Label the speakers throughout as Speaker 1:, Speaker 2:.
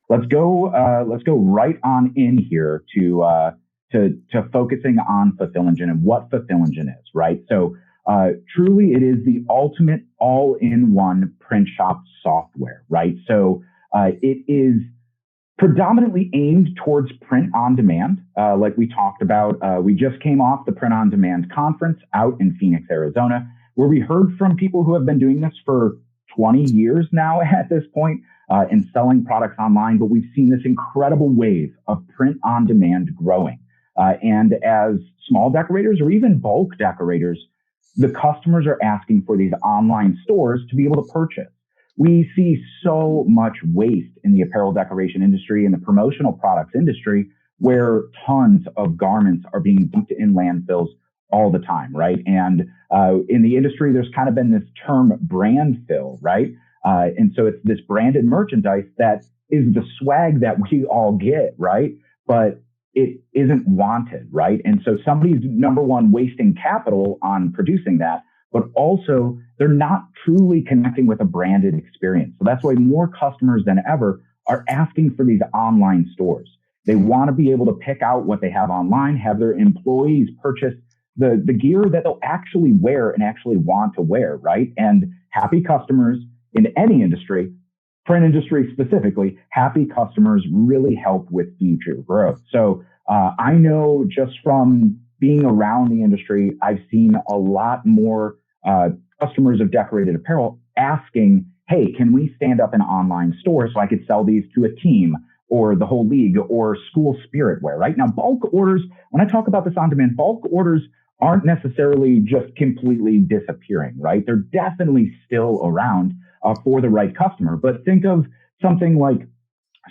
Speaker 1: let's go right on in here to focusing on Fulfill Engine and what Fulfill Engine is, right? So truly, it is the ultimate all-in-one print shop software, right? So it is predominantly aimed towards print on demand, like we talked about. We just came off the Print on Demand conference out in Phoenix, Arizona, where we heard from people who have been doing this for 20 years now at this point and selling products online. But we've seen this incredible wave of print on demand growing. And as small decorators or even bulk decorators, the customers are asking for these online stores to be able to purchase. We see so much waste in the apparel decoration industry and the promotional products industry where tons of garments are being dumped in landfills all the time, right? And in the industry, there's kind of been this term brand fill, right? And so it's this branded merchandise that is the swag that we all get, right? But it isn't wanted, right? And so somebody's, number one, wasting capital on producing that, but also they're not truly connecting with a branded experience. So that's why more customers than ever are asking for these online stores. They want to be able to pick out what they have online, have their employees purchase the gear that they'll actually wear and actually want to wear, right? And happy customers in any industry, print industry specifically, happy customers really help with future growth. So I know just from being around the industry, I've seen a lot more customers of decorated apparel asking, hey, can we stand up an online store so I could sell these to a team or the whole league or school spirit wear, right? Now, bulk orders, when I talk about this on demand, bulk orders aren't necessarily just completely disappearing, right? They're definitely still around for the right customer. But think of something like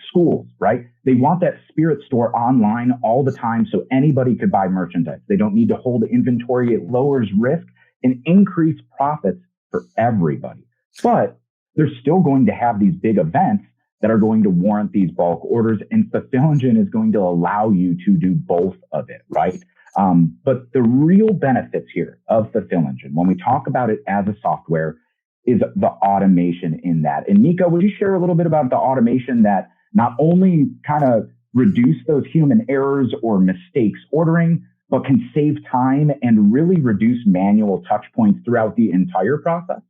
Speaker 1: schools, right? They want that spirit store online all the time so anybody could buy merchandise. They don't need to hold inventory. It lowers risk and increase profits for everybody. But they're still going to have these big events that are going to warrant these bulk orders, and Fulfill Engine is going to allow you to do both of it, right? But the real benefits here of Fulfill Engine, when we talk about it as a software, is the automation in that. And Nico, would you share a little bit about the automation that not only kind of reduce those human errors or mistakes ordering, but can save time and really reduce manual touch points throughout the entire process?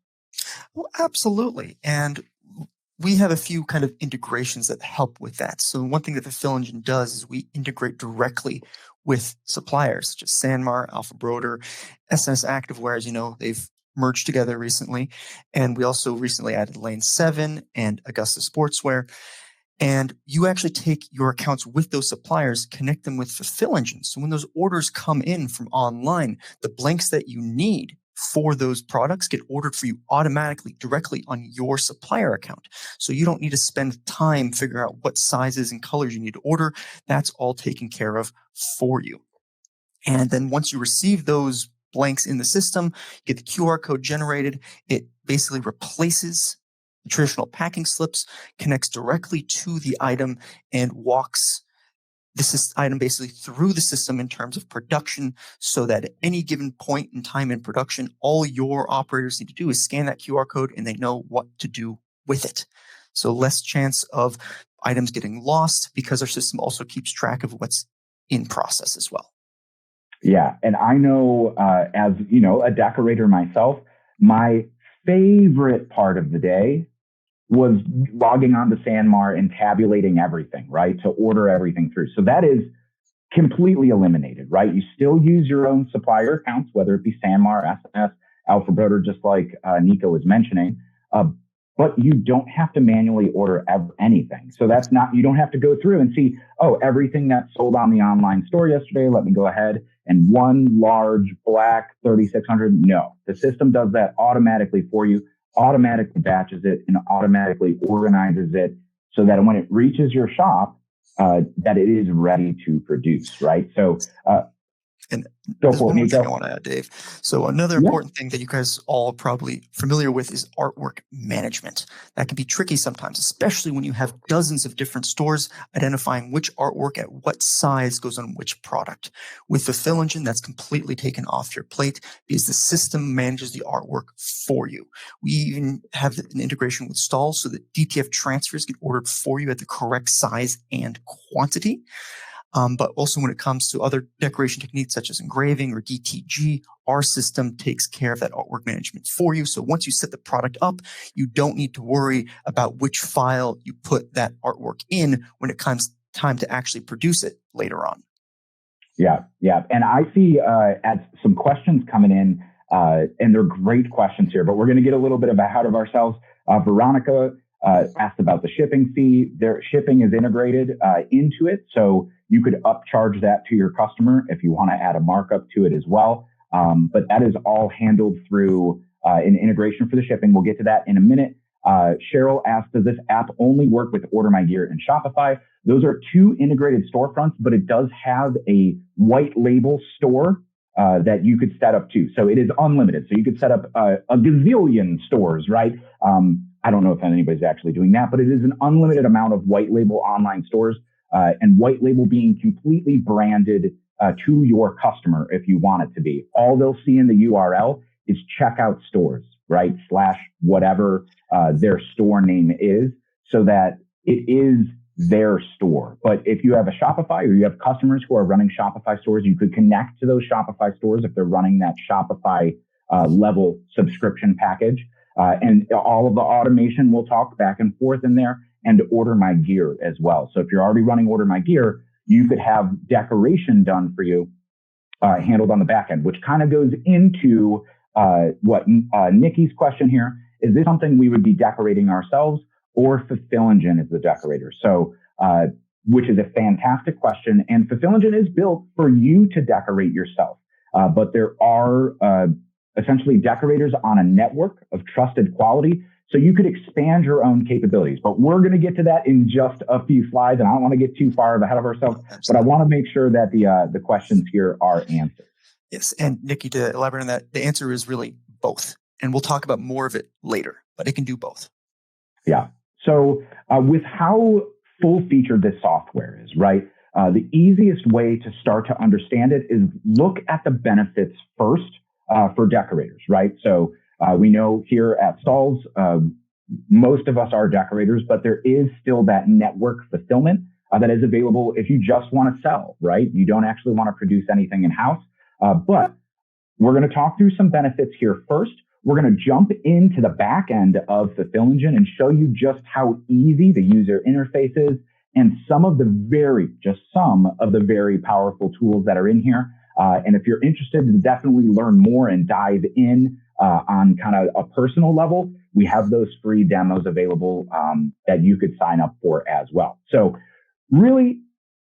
Speaker 2: Well, absolutely. And we have a few kind of integrations that help with that. So one thing that the Fulfill Engine does is we integrate directly with suppliers such as Sanmar, Alpha Broder, SNS Activewear. As you know, they've merged together recently. And we also recently added Lane 7 and Augusta Sportswear. And you actually take your accounts with those suppliers, connect them with Fulfill Engine. So when those orders come in from online, the blanks that you need for those products get ordered for you automatically directly on your supplier account. So you don't need to spend time figuring out what sizes and colors you need to order. That's all taken care of for you. And then once you receive those blanks in the system, you get the QR code generated. It basically replaces the traditional packing slips, connects directly to the item, and walks this item basically through the system in terms of production, so that at any given point in time in production, all your operators need to do is scan that QR code and they know what to do with it. So less chance of items getting lost, because our system also keeps track of what's in process as well.
Speaker 1: Yeah. And I know, as you know, a decorator myself, my favorite part of the day was logging on to Sanmar and tabulating everything, right? To order everything through. So that is completely eliminated, right? You still use your own supplier accounts, whether it be Sanmar, SNS, Alpha Broder, just like Nico was mentioning, but you don't have to manually order anything. So that's not, you don't have to go through and see, oh, everything that sold on the online store yesterday, let me go ahead and one large black 3600. No, the system does that automatically for you, automatically batches it and automatically organizes it so that when it reaches your shop, that it is ready to produce, right? So
Speaker 2: And
Speaker 1: Go
Speaker 2: there's
Speaker 1: for it,
Speaker 2: one more thing I
Speaker 1: Nico.
Speaker 2: want to add, Dave. So another important thing that you guys all are probably familiar with is artwork management. That can be tricky sometimes, especially when you have dozens of different stores identifying which artwork at what size goes on which product. With the Fulfill Engine, that's completely taken off your plate because the system manages the artwork for you. We even have an integration with STAHLS so that DTF transfers get ordered for you at the correct size and quantity. But also when it comes to other decoration techniques such as engraving or DTG, our system takes care of that artwork management for you. So once you set the product up, you don't need to worry about which file you put that artwork in when it comes time to actually produce it later on.
Speaker 1: Yeah. And I see some questions coming in, and they're great questions here, but we're going to get a little bit ahead of ourselves. Veronica asked about the shipping fee. Their shipping is integrated into it, so you could upcharge that to your customer if you want to add a markup to it as well. But that is all handled through an integration for the shipping. We'll get to that in a minute. Cheryl asked, does this app only work with Order My Gear and Shopify? Those are two integrated storefronts, but it does have a white label store that you could set up too. So it is unlimited. So you could set up a gazillion stores, right? I don't know if anybody's actually doing that, but it is an unlimited amount of white label online stores, and white label being completely branded to your customer if you want it to be. All they'll see in the URL is checkout stores, right? / whatever their store name is, so that it is their store. But if you have a Shopify or you have customers who are running Shopify stores, you could connect to those Shopify stores if they're running that Shopify level subscription package. And all of the automation will talk back and forth in there, and Order My Gear as well. So if you're already running Order My Gear, you could have decoration done for you, handled on the back end, which kind of goes into what Nikki's question here. Is this something we would be decorating ourselves, or Fulfill Engine is the decorator? So, which is a fantastic question. And Fulfill Engine is built for you to decorate yourself. But there are essentially decorators on a network of trusted quality, so you could expand your own capabilities. But we're going to get to that in just a few slides, and I don't want to get too far ahead of ourselves. Absolutely. But I want to make sure that the questions here are answered.
Speaker 2: Yes, and Nikki, to elaborate on that, the answer is really both, and we'll talk about more of it later. But it can do both.
Speaker 1: Yeah. So with how full-featured this software is, right? The easiest way to start to understand it is look at the benefits first for decorators, right? So we know here at STAHLS, most of us are decorators, but there is still that network fulfillment that is available if you just want to sell, right? You don't actually want to produce anything in-house. But we're going to talk through some benefits here first. We're going to jump into the back end of Fulfill Engine and show you just how easy the user interface is and some of the very powerful tools that are in here. And if you're interested to definitely learn more and dive in on kind of a personal level, we have those free demos available that you could sign up for as well. So really,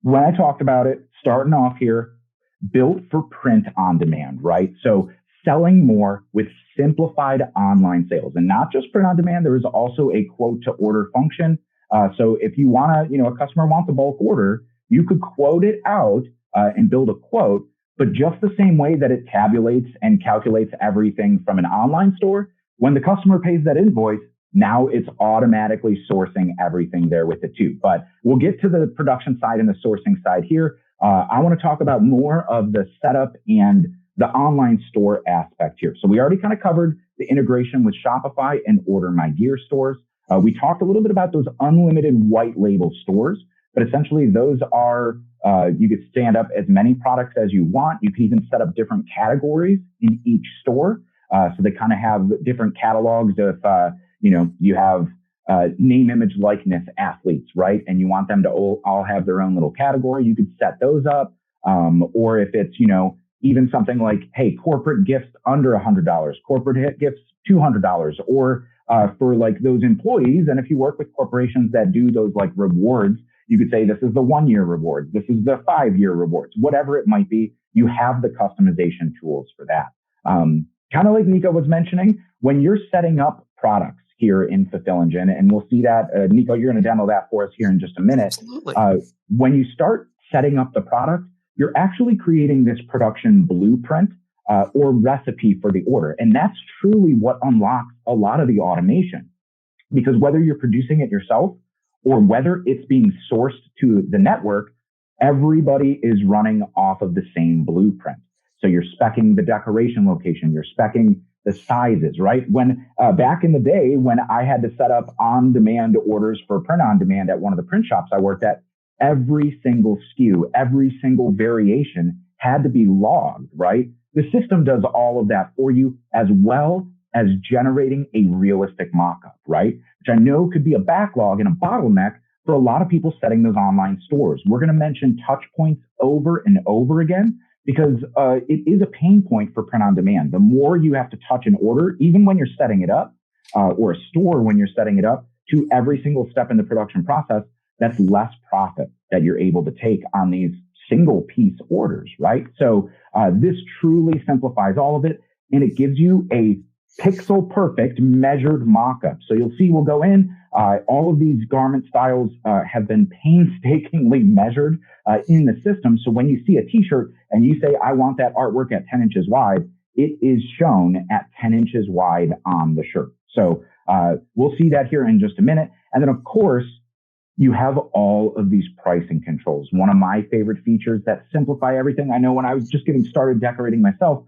Speaker 1: when I talked about it, starting off here, built for print on demand, right? So selling more with simplified online sales, and not just print on demand. There is also a quote to order function. So if you want to, a customer wants a bulk order, you could quote it out and build a quote, but just the same way that it tabulates and calculates everything from an online store, when the customer pays that invoice, now it's automatically sourcing everything there with it too. But we'll get to the production side and the sourcing side here. I want to talk about more of the setup and the online store aspect here. So we already kind of covered the integration with Shopify and Order My Gear stores. We talked a little bit about those unlimited white label stores, but essentially those are, you could stand up as many products as you want. You can even set up different categories in each store. So they kind of have different catalogs of, you have name, image, likeness athletes, right? And you want them to all have their own little category. You could set those up. Or if it's, even something like, hey, corporate gifts under $100, corporate gifts $200, or for like those employees. And if you work with corporations that do those like rewards, you could say this is the 1-year rewards, this is the 5-year rewards, whatever it might be. You have the customization tools for that. Kind of like Nico was mentioning, when you're setting up products here in Fulfill Engine, and we'll see that, Nico, you're going to demo that for us here in just a minute.
Speaker 2: Absolutely.
Speaker 1: When you start setting up the product, you're actually creating this production blueprint or recipe for the order. And that's truly what unlocks a lot of the automation. Because whether you're producing it yourself or whether it's being sourced to the network, everybody is running off of the same blueprint. So you're speccing the decoration location, you're speccing the sizes, right? When back in the day, when I had to set up on-demand orders for print on demand at one of the print shops I worked at, every single SKU, every single variation had to be logged, right? The system does all of that for you, as well as generating a realistic mock-up, right? Which I know could be a backlog and a bottleneck for a lot of people setting those online stores. We're going to mention touch points over and over again, because it is a pain point for print on demand. The more you have to touch an order, even when you're setting it up, or a store when you're setting it up, to every single step in the production process, that's less profit that you're able to take on these single piece orders, right? So this truly simplifies all of it, and it gives you a pixel perfect measured mock-up. So you'll see we'll go in, all of these garment styles have been painstakingly measured in the system. So when you see a t-shirt and you say, I want that artwork at 10 inches wide, it is shown at 10 inches wide on the shirt. So we'll see that here in just a minute. And then of course, you have all of these pricing controls. One of my favorite features that simplify everything. I know when I was just getting started decorating myself,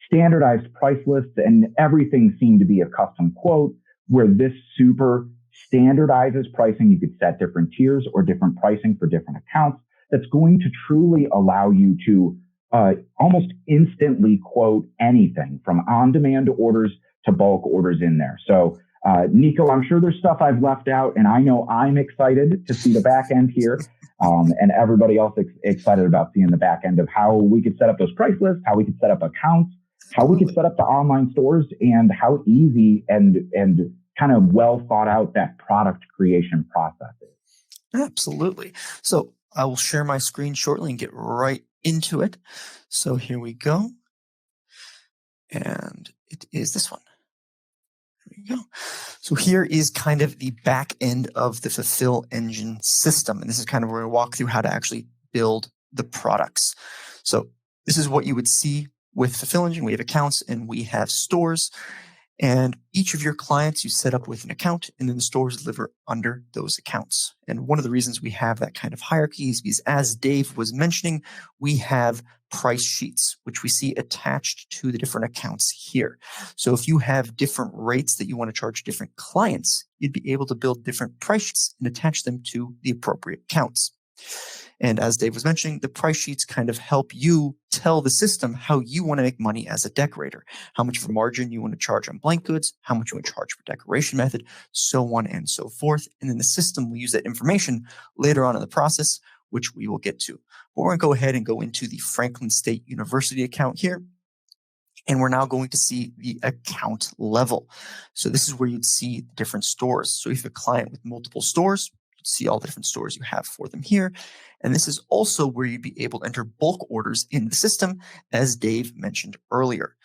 Speaker 1: standardized price lists and everything seemed to be a custom quote, where this super standardizes pricing. You could set different tiers or different pricing for different accounts. That's going to truly allow you to almost instantly quote anything from on-demand orders to bulk orders in there. So Nico, I'm sure there's stuff I've left out, and I know I'm excited to see the back end here, and everybody else excited about seeing the back end of how we could set up those price lists, how we could set up accounts, how we could set up the online stores, and how easy and kind of well thought out that product creation process is.
Speaker 2: Absolutely. So I will share my screen shortly and get right into it. So here we go. And it is this one. There we go. So here is kind of the back end of the Fulfill Engine system. And this is kind of where we walk through how to actually build the products. So this is what you would see with Fulfill Engine. We have accounts and we have stores. And each of your clients you set up with an account, and then the stores deliver under those accounts. And one of the reasons we have that kind of hierarchy is because, as Dave was mentioning, we have price sheets, which we see attached to the different accounts here. So if you have different rates that you want to charge different clients, you'd be able to build different price sheets and attach them to the appropriate accounts. And as Dave was mentioning, the price sheets kind of help you tell the system how you want to make money as a decorator, how much of a margin you want to charge on blank goods, how much you want to charge for decoration method, so on and so forth. And then the system will use that information later on in the process, which we will get to. But we're going to go ahead and go into the Franklin State University account here. And we're now going to see the account level. So this is where you'd see the different stores. So if you have a client with multiple stores, you'd see all the different stores you have for them here. And this is also where you'd be able to enter bulk orders in the system, as Dave mentioned earlier.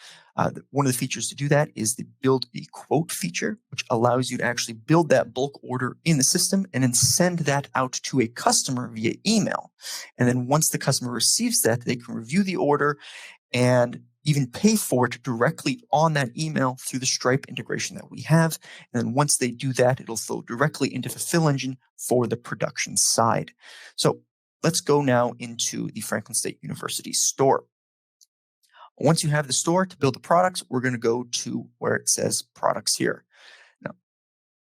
Speaker 2: One of the features to do that is the build a quote feature, which allows you to actually build that bulk order in the system and then send that out to a customer via email. And then once the customer receives that, they can review the order and even pay for it directly on that email through the Stripe integration that we have. And then once they do that, it'll flow directly into Fulfill Engine for the production side. So let's go now into the Franklin State University store. Once you have the store to build the products, we're going to go to where it says products here. Now,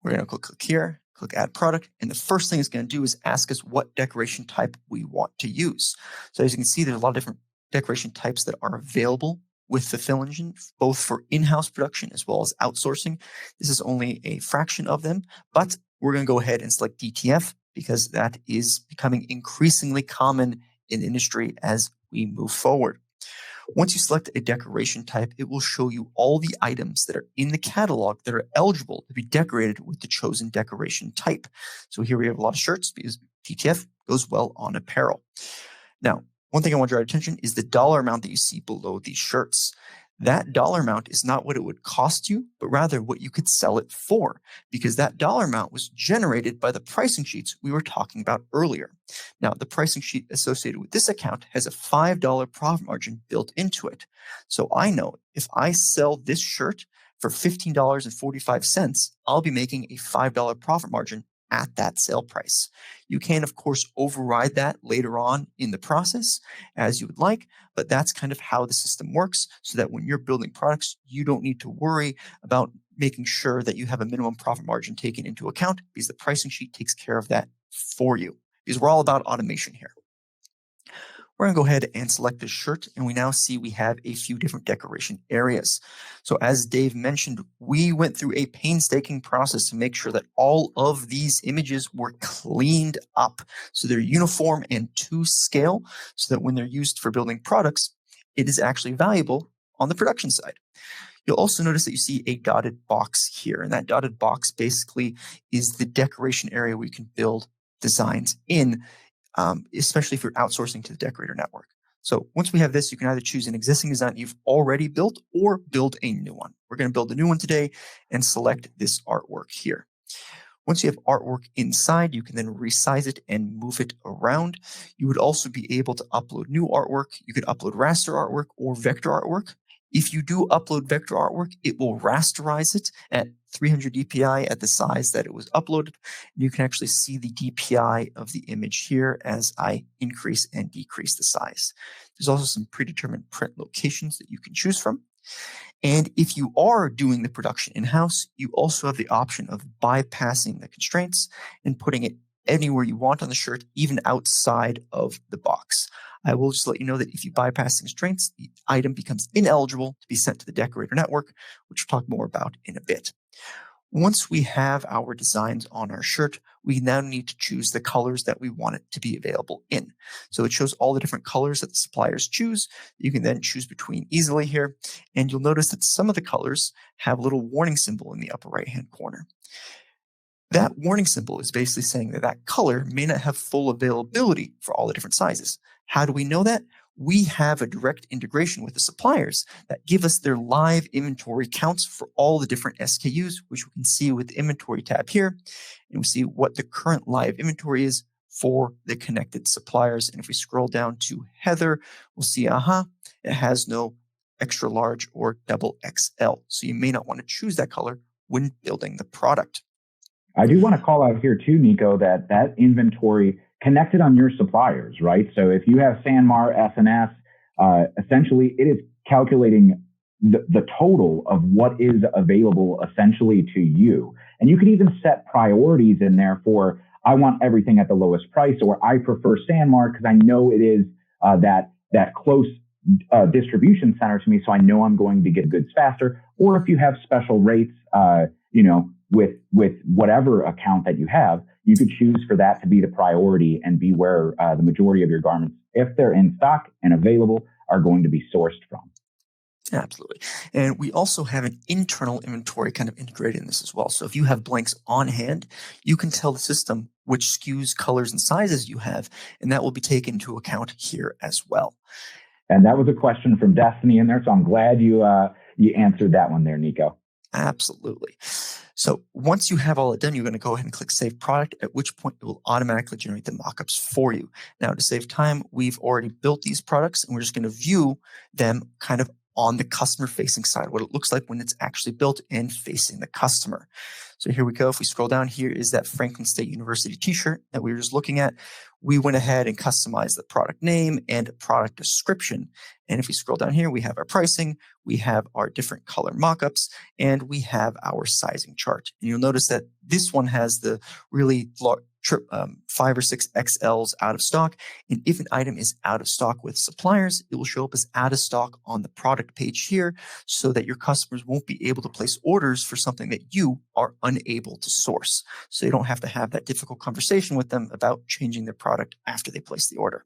Speaker 2: we're going to click here, click add product. And the first thing it's going to do is ask us what decoration type we want to use. So as you can see, there's a lot of different decoration types that are available with Fulfill Engine, both for in-house production as well as outsourcing. This is only a fraction of them, but we're going to go ahead and select DTF because that is becoming increasingly common in the industry as we move forward. Once you select a decoration type, it will show you all the items that are in the catalog that are eligible to be decorated with the chosen decoration type. So here we have a lot of shirts because DTF goes well on apparel. Now, one thing I want to draw your attention is the dollar amount that you see below these shirts. that dollar amount is not what it would cost you, but rather what you could sell it for, because that dollar amount was generated by the pricing sheets we were talking about earlier. Now, the pricing sheet associated with this account has a $5 profit margin built into it. So I know if I sell this shirt for $15.45, I'll be making a $5 profit margin at that sale price. You can, of course, override that later on in the process as you would like, but that's kind of how the system works, so that when you're building products, you don't need to worry about making sure that you have a minimum profit margin taken into account, because the pricing sheet takes care of that for you, because we're all about automation here. We're going to go ahead and select this shirt, and we now see we have a few different decoration areas. So as Dave mentioned, we went through a painstaking process to make sure that all of these images were cleaned up, so they're uniform and to scale, so that when they're used for building products, it is actually valuable on the production side. You'll also notice that you see a dotted box here, and that dotted box basically is the decoration area we can build designs in, especially if you're outsourcing to the Decorator network. So once we have this, you can either choose an existing design you've already built or build a new one. We're going to build a new one today and select this artwork here. Once you have artwork inside, you can then resize it and move it around. You would also be able to upload new artwork. You could upload raster artwork or vector artwork. If you do upload vector artwork, it will rasterize it at 300 dpi at the size that it was uploaded. You can actually see the dpi of the image here as I increase and decrease the size. There's also some predetermined print locations that you can choose from. And if you are doing the production in-house, you also have the option of bypassing the constraints and putting it anywhere you want on the shirt, even outside of the box. I will just let you know that if you bypass the constraints, the item becomes ineligible to be sent to the Decorator network, which we'll talk more about in a bit. Once we have our designs on our shirt, we now need to choose the colors that we want it to be available in. So it shows all the different colors that the suppliers choose. You can then choose between easily here, and you'll notice that some of the colors have a little warning symbol in the upper right-hand corner. That warning symbol is basically saying that that color may not have full availability for all the different sizes. How do we know that? We have a direct integration with the suppliers that give us their live inventory counts for all the different SKUs, which we can see with the inventory tab here. And we see what the current live inventory is for the connected suppliers. And if we scroll down to Heather, we'll see, it has no extra large or double XL. So you may not want to choose that color when building the product.
Speaker 1: I do want to call out here too, Nico, that inventory connected on your suppliers, right? So if you have Sanmar, S&S, essentially it is calculating the total of what is available essentially to you. And you can even set priorities in there for, I want everything at the lowest price, or I prefer Sanmar because I know it is that close distribution center to me, so I know I'm going to get goods faster. Or if you have special rates, with whatever account that you have, you could choose for that to be the priority and be where the majority of your garments, if they're in stock and available, are going to be sourced from.
Speaker 2: Absolutely. And we also have an internal inventory kind of integrated in this as well. So if you have blanks on hand, you can tell the system which SKUs, colors, and sizes you have, and that will be taken into account here as well.
Speaker 1: And that was a question from Destiny in there, so I'm glad you answered that one there, Nico.
Speaker 2: Absolutely. So once you have all it done, you're going to go ahead and click Save Product, at which point it will automatically generate the mockups for you. Now, to save time, we've already built these products, and we're just going to view them kind of on the customer-facing side, what it looks like when it's actually built and facing the customer. So here we go. If we scroll down, here is that Franklin State University t-shirt that we were just looking at. We went ahead and customized the product name and product description. And if we scroll down here, we have our pricing, we have our different color mockups, and we have our sizing chart. And you'll notice that this one has the really 5 or 6 XLs out of stock. And if an item is out of stock with suppliers, it will show up as out of stock on the product page here, so that your customers won't be able to place orders for something that you are unable to source. So you don't have to have that difficult conversation with them about changing their product after they place the order.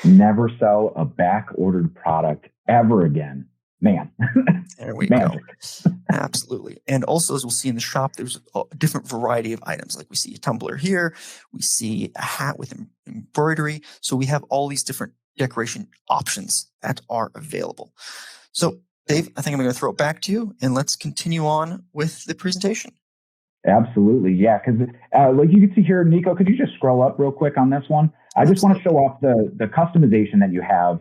Speaker 1: Never sell a back ordered product ever again. Man.
Speaker 2: There we go. Absolutely. And also, as we'll see in the shop, there's a different variety of items. Like we see a tumbler here, we see a hat with embroidery. So we have all these different decoration options that are available. So Dave, I think I'm going to throw it back to you, and let's continue on with the presentation.
Speaker 1: Absolutely. Yeah. Because like you can see here, Nico, could you just scroll up real quick on this one? I just want to show off the customization that you have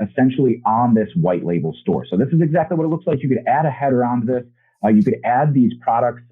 Speaker 1: essentially on this white label store. So this is exactly what it looks like. You could add a header onto this. You could add these products.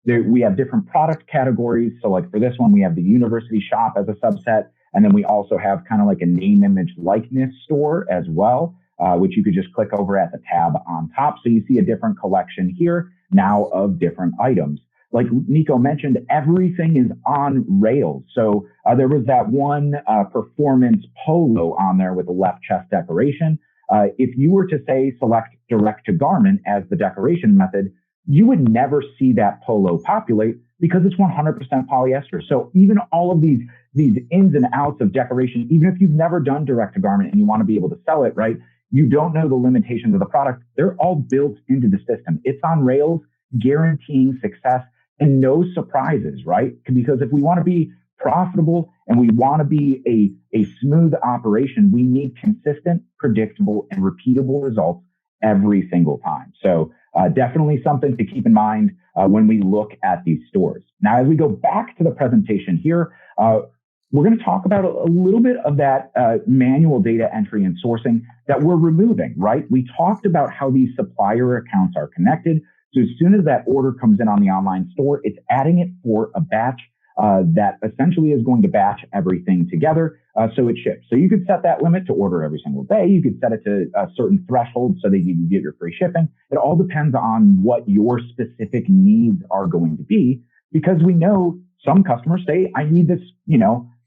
Speaker 1: We have different product categories. So like for this one, we have the university shop as a subset. And then we also have kind of like a name, image, likeness store as well, which you could just click over at the tab on top. So you see a different collection here now of different items. Like Nico mentioned, everything is on rails. So there was that one performance polo on there with a left chest decoration. If you were to say select direct to garment as the decoration method, you would never see that polo populate because it's 100% polyester. So even all of these ins and outs of decoration, even if you've never done direct to garment and you want to be able to sell it, right? You don't know the limitations of the product. They're all built into the system. It's on rails, guaranteeing success and no surprises, right? Because if we want to be profitable and we want to be a smooth operation, we need consistent, predictable, and repeatable results every single time. So definitely something to keep in mind when we look at these stores. Now, as we go back to the presentation here, we're going to talk about a little bit of that manual data entry and sourcing that we're removing, right? We talked about how these supplier accounts are connected. So as soon as that order comes in on the online store, it's adding it for a batch that essentially is going to batch everything together so it ships. So you could set that limit to order every single day. You could set it to a certain threshold so that you can get your free shipping. It all depends on what your specific needs are going to be, because we know some customers say, I need this,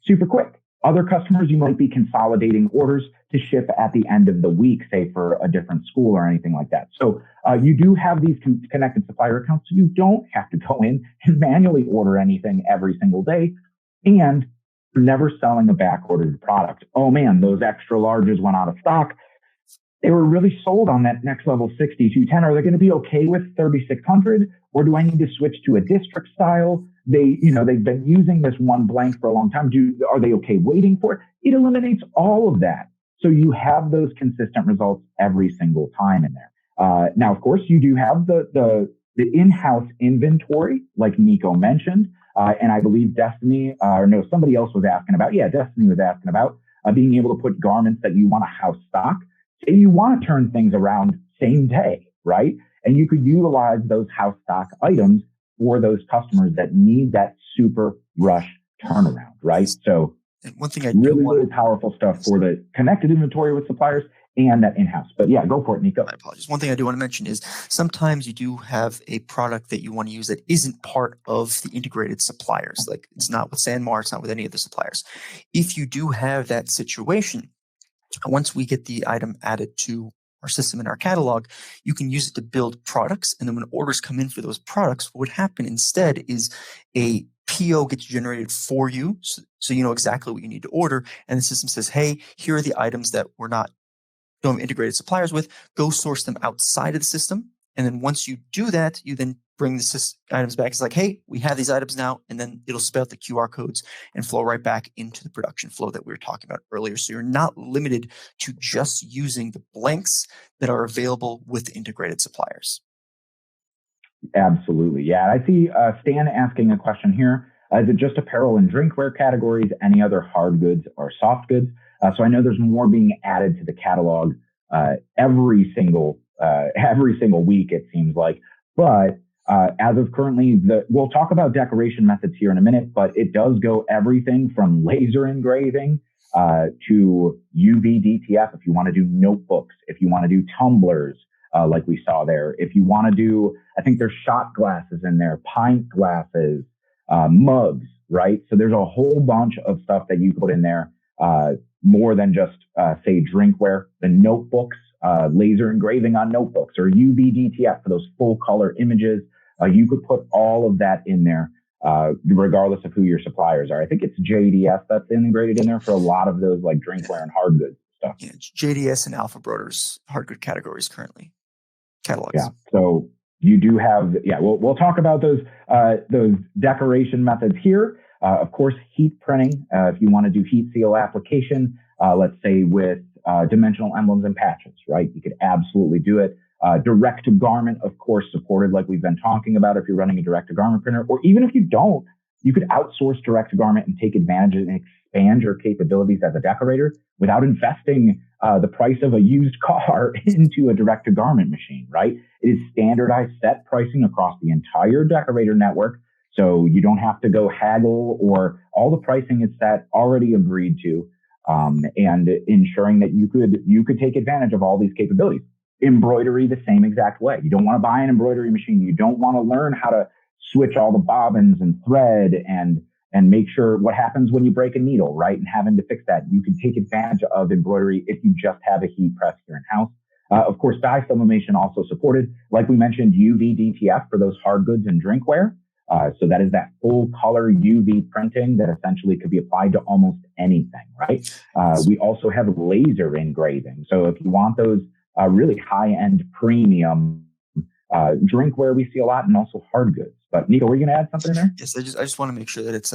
Speaker 1: super quick. Other customers, you might be consolidating orders to ship at the end of the week, say for a different school or anything like that. So you do have these connected supplier accounts. So you don't have to go in and manually order anything every single day. And you're never selling a back ordered product. Oh man, those extra larges went out of stock. They were really sold on that next level 6210. Are they going to be okay with 3600? Or do I need to switch to a district style? They've been using this one blank for a long time. Are they okay waiting for it? It eliminates all of that. So you have those consistent results every single time in there. Now, of course, you do have the in-house inventory, like Nico mentioned. And I believe Destiny, somebody else was asking about. Yeah, Destiny was asking about being able to put garments that you want to house stock. Say you want to turn things around same day, right? And you could utilize those house stock items for those customers that need that super rush turnaround, right? So
Speaker 2: and one thing I
Speaker 1: really powerful stuff for the connected inventory with suppliers and that in-house. But yeah, go for it, Nico.
Speaker 2: I apologize. One thing I do want to mention is sometimes you do have a product that you want to use that isn't part of the integrated suppliers. Like it's not with Sanmar, it's not with any of the suppliers. If you do have that situation, once we get the item added to our system in our catalog, you can use it to build products. And then when orders come in for those products, what would happen instead is a PO gets generated for you. So you know exactly what you need to order. And the system says, hey, here are the items that we're not doing integrated suppliers with. Go source them outside of the system. And then once you do that, you then bring the items back. It's like, hey, we have these items now. And then it'll spell out the QR codes and flow right back into the production flow that we were talking about earlier. So you're not limited to just using the blanks that are available with integrated suppliers.
Speaker 1: Absolutely. Yeah. I see Stan asking a question here. Is it just apparel and drinkware categories, any other hard goods or soft goods? So I know there's more being added to the catalog every single week, it seems like. But as of currently, we'll talk about decoration methods here in a minute, but it does go everything from laser engraving to UV DTF if you want to do notebooks, if you want to do tumblers like we saw there, if you want to do, I think there's shot glasses in there, pint glasses, mugs, right? So there's a whole bunch of stuff that you put in there, more than just say drinkware, the notebooks, laser engraving on notebooks, or UV DTF for those full color images. You could put all of that in there, regardless of who your suppliers are. I think it's JDS that's integrated in there for a lot of those like drinkware and hard goods stuff.
Speaker 2: Yeah, JDS and Alpha Brothers hard good categories currently. Catalogs.
Speaker 1: Yeah. So you do have, we'll talk about those decoration methods here. Of course, heat printing, if you want to do heat seal application, let's say with dimensional emblems and patches, right? You could absolutely do it. Direct to garment, of course, supported like we've been talking about if you're running a direct to garment printer, or even if you don't, you could outsource direct to garment and take advantage and expand your capabilities as a decorator without investing the price of a used car into a direct to garment machine, right? It is standardized set pricing across the entire decorator network. So you don't have to go haggle, or all the pricing is set already agreed to, and ensuring that you could take advantage of all these capabilities. Embroidery the same exact way. You don't want to buy an embroidery machine. You don't want to learn how to switch all the bobbins and thread and make sure what happens when you break a needle, right? And having to fix that. You can take advantage of embroidery if you just have a heat press here in-house. Of course, dye sublimation also supported. Like we mentioned, UV DTF for those hard goods and drinkware. So that is that full color UV printing that essentially could be applied to almost anything, right? We also have laser engraving. So if you want those really high-end premium drinkware, we see a lot, and also hard goods. But Nico, were you going to add something in there?
Speaker 2: Yes, I just want to make sure that it's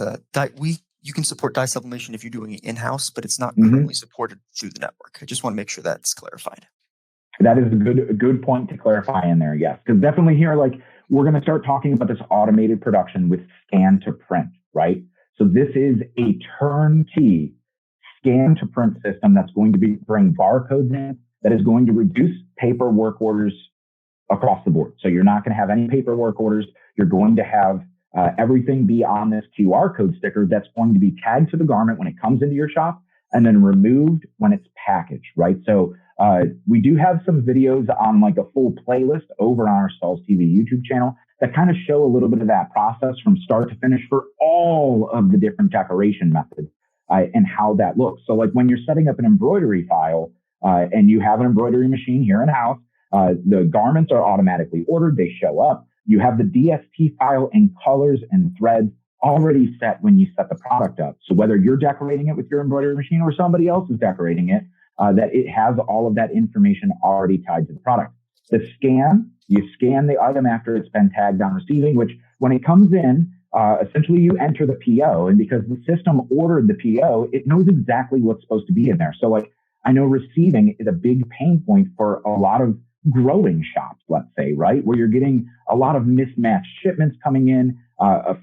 Speaker 2: you can support dye sublimation if you're doing it in-house, but it's not currently supported through the network. I just want to make sure that's clarified.
Speaker 1: That is a good point to clarify in there, yes. Because definitely here, like, we're going to start talking about this automated production with scan to print, right? So this is a turnkey scan to print system that's going to bring barcodes in, that is going to reduce paperwork orders across the board. So you're not going to have any paperwork orders. You're going to have everything be on this QR code sticker that's going to be tagged to the garment when it comes into your shop, and then removed when it's packaged, right? So we do have some videos on like a full playlist over on our STAHLS TV YouTube channel that kind of show a little bit of that process from start to finish for all of the different decoration methods and how that looks. So like when you're setting up an embroidery file and you have an embroidery machine here in-house, the garments are automatically ordered. They show up. You have the DST file and colors and threads already set when you set the product up. So whether you're decorating it with your embroidery machine or somebody else is decorating it, that it has all of that information already tied to the product. The scan, you scan the item after it's been tagged on receiving, which when it comes in, essentially you enter the PO. And because the system ordered the PO, it knows exactly what's supposed to be in there. So like, I know receiving is a big pain point for a lot of growing shops, let's say, right? Where you're getting a lot of mismatched shipments coming in, a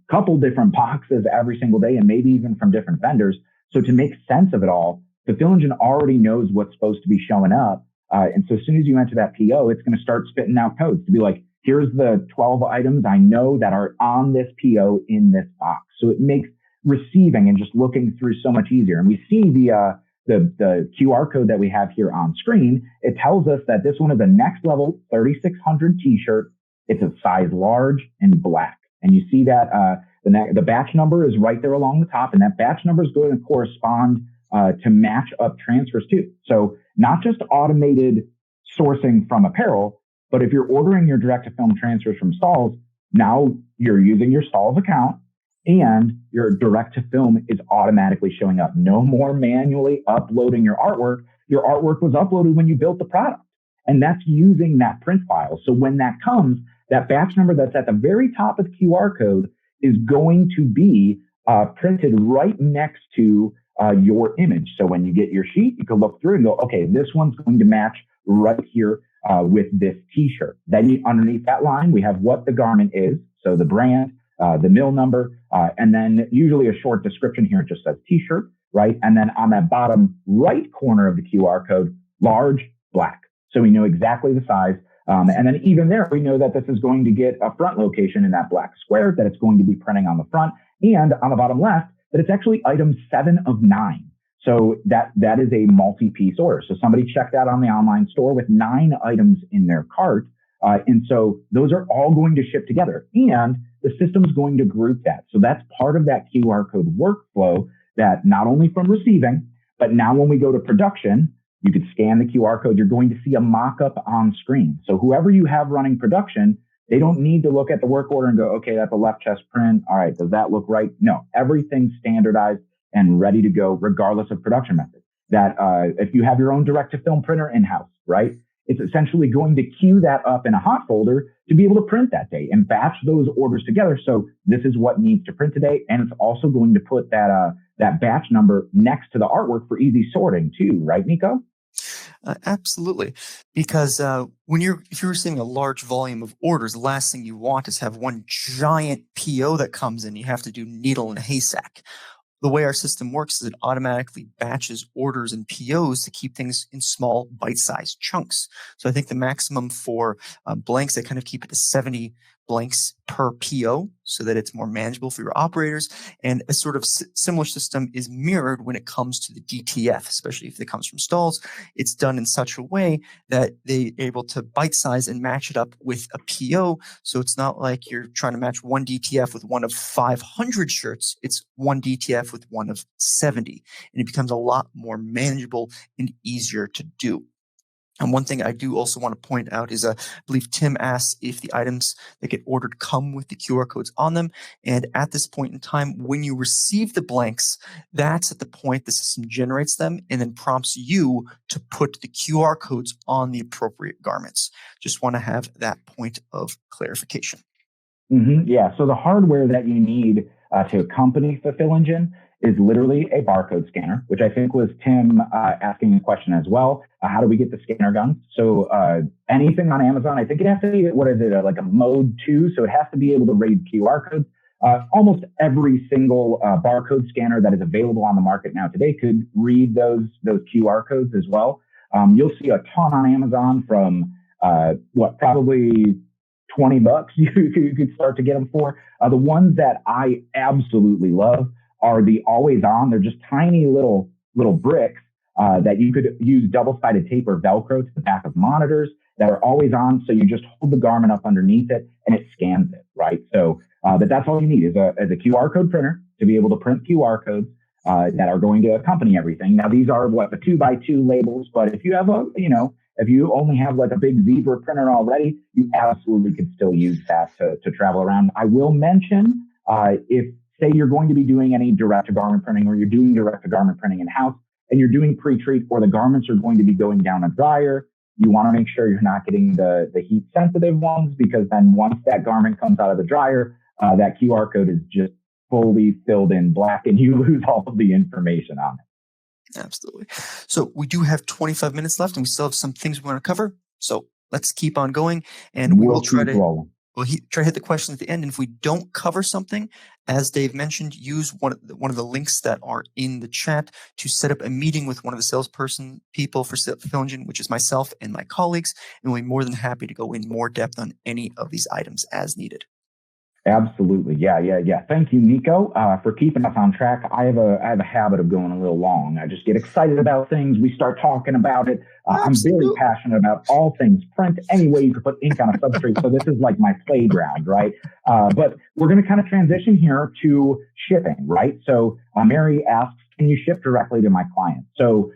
Speaker 1: couple different boxes every single day, and maybe even from different vendors. So to make sense of it all, the Fulfill Engine already knows what's supposed to be showing up. And so as soon as you enter that PO, it's going to start spitting out codes to be like, here's the 12 items I know that are on this PO in this box. So it makes receiving and just looking through so much easier. And we see the QR code that we have here on screen. It tells us that this one is a next level 3600 t-shirt. It's a size large and black. And you see that the batch number is right there along the top, and that batch number is going to correspond to match up transfers too. So not just automated sourcing from apparel, but if you're ordering your direct to film transfers from STAHLS, now you're using your STAHLS account and your direct to film is automatically showing up. No more manually uploading your artwork. Your artwork was uploaded when you built the product, and that's using that print file. So when that comes, that batch number that's at the very top of the QR code is going to be printed right next to your image. So when you get your sheet, you can look through and go, okay, this one's going to match right here with this t-shirt. Then underneath that line, we have what the garment is. So the brand, the mill number, and then usually a short description here. It just says t-shirt, right? And then on that bottom right corner of the QR code, large, black. So we know exactly the size. And then even there, we know that this is going to get a front location in that black square, that it's going to be printing on the front, and on the bottom left, that it's actually item 7 of 9. So that is a multi-piece order. So somebody checked out on the online store with 9 items in their cart. And so those are all going to ship together, and the system's going to group that. So that's part of that QR code workflow that not only from receiving, but now when we go to production, you could scan the QR code. You're going to see a mock-up on screen. So whoever you have running production, they don't need to look at the work order and go, okay, that's a left chest print. All right, does that look right? No, everything's standardized and ready to go regardless of production method. That if you have your own direct-to-film printer in-house, right, it's essentially going to queue that up in a hot folder to be able to print that day and batch those orders together. So this is what needs to print today. And it's also going to put that that batch number next to the artwork for easy sorting too, right, Nico?
Speaker 2: Absolutely, because if you're receiving a large volume of orders, the last thing you want is have one giant PO that comes in. You have to do needle in a haystack. The way our system works is it automatically batches orders and POs to keep things in small bite-sized chunks. So I think the maximum for blanks, they kind of keep it to 70 blanks per PO so that it's more manageable for your operators. And a sort of similar system is mirrored when it comes to the DTF, especially if it comes from STAHLS. It's done in such a way that they're able to bite-size and match it up with a PO. So it's not like you're trying to match one DTF with one of 500 shirts. It's one DTF with one of 70. And it becomes a lot more manageable and easier to do. And one thing I do also want to point out is I believe Tim asked if the items that get ordered come with the QR codes on them. And at this point in time, when you receive the blanks, that's at the point the system generates them and then prompts you to put the QR codes on the appropriate garments. Just want to have that point of clarification.
Speaker 1: Mm-hmm. Yeah. So the hardware that you need to accompany Fulfill Engine is literally a barcode scanner, which I think was Tim asking a question as well. How do we get the scanner guns? So anything on Amazon, I think it has to be, like a mode 2. So it has to be able to read QR codes. Almost every single barcode scanner that is available on the market now today could read those QR codes as well. You'll see a ton on Amazon from probably $20 you could start to get them for. The ones that I absolutely love are the always on. They're just tiny little bricks that you could use double-sided tape or Velcro to the back of monitors that are always on. So you just hold the garment up underneath it and it scans it, right? So but that's all you need is a QR code printer to be able to print QR codes that are going to accompany everything. Now these are the 2x2 labels, but if you have if you only have like a big zebra printer already, you absolutely could still use that to travel around. I will mention if say you're going to be doing any direct-to-garment printing or you're doing direct-to-garment printing in-house and you're doing pre-treat or the garments are going to be going down a dryer, you want to make sure you're not getting the heat-sensitive ones, because then once that garment comes out of the dryer, that QR code is just fully filled in black and you lose all of the information on it.
Speaker 2: Absolutely. So we do have 25 minutes left and we still have some things we want to cover. So let's keep on going and we'll try to... We'll try to hit the questions at the end. And if we don't cover something, as Dave mentioned, use one of the links that are in the chat to set up a meeting with one of the salesperson people for Fulfill Engine, which is myself and my colleagues. And we'll be more than happy to go in more depth on any of these items as needed.
Speaker 1: Absolutely. Yeah. Thank you, Nico, for keeping us on track. I have a habit of going a little long. I just get excited about things. We start talking about it. I'm very passionate about all things print, any way you could put ink on a substrate. So this is like my playground, right? But we're going to kind of transition here to shipping, right? So Mary asks, can you ship directly to my client? So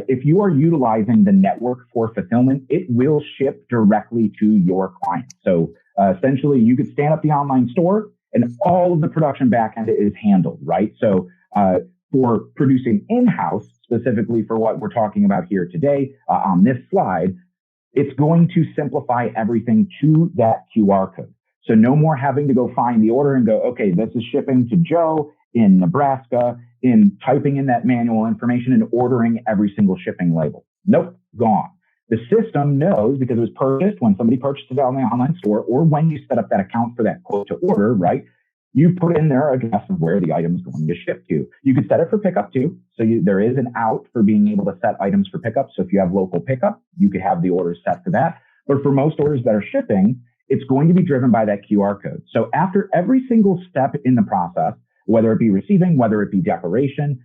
Speaker 1: if you are utilizing the network for fulfillment, it will ship directly to your client. So essentially, you could stand up the online store and all of the production backend is handled, right? So for producing in-house, specifically for what we're talking about here today on this slide, it's going to simplify everything to that QR code. So no more having to go find the order and go, okay, this is shipping to Joe in Nebraska, in typing in that manual information and ordering every single shipping label. Nope, gone. The system knows, because it was purchased when somebody purchased it on the online store or when you set up that account for that quote to order, right? You put in their address of where the item is going to ship to. You could set it for pickup too. So there is an out for being able to set items for pickup. So if you have local pickup, you could have the orders set for that. But for most orders that are shipping, it's going to be driven by that QR code. So after every single step in the process, whether it be receiving, whether it be decoration,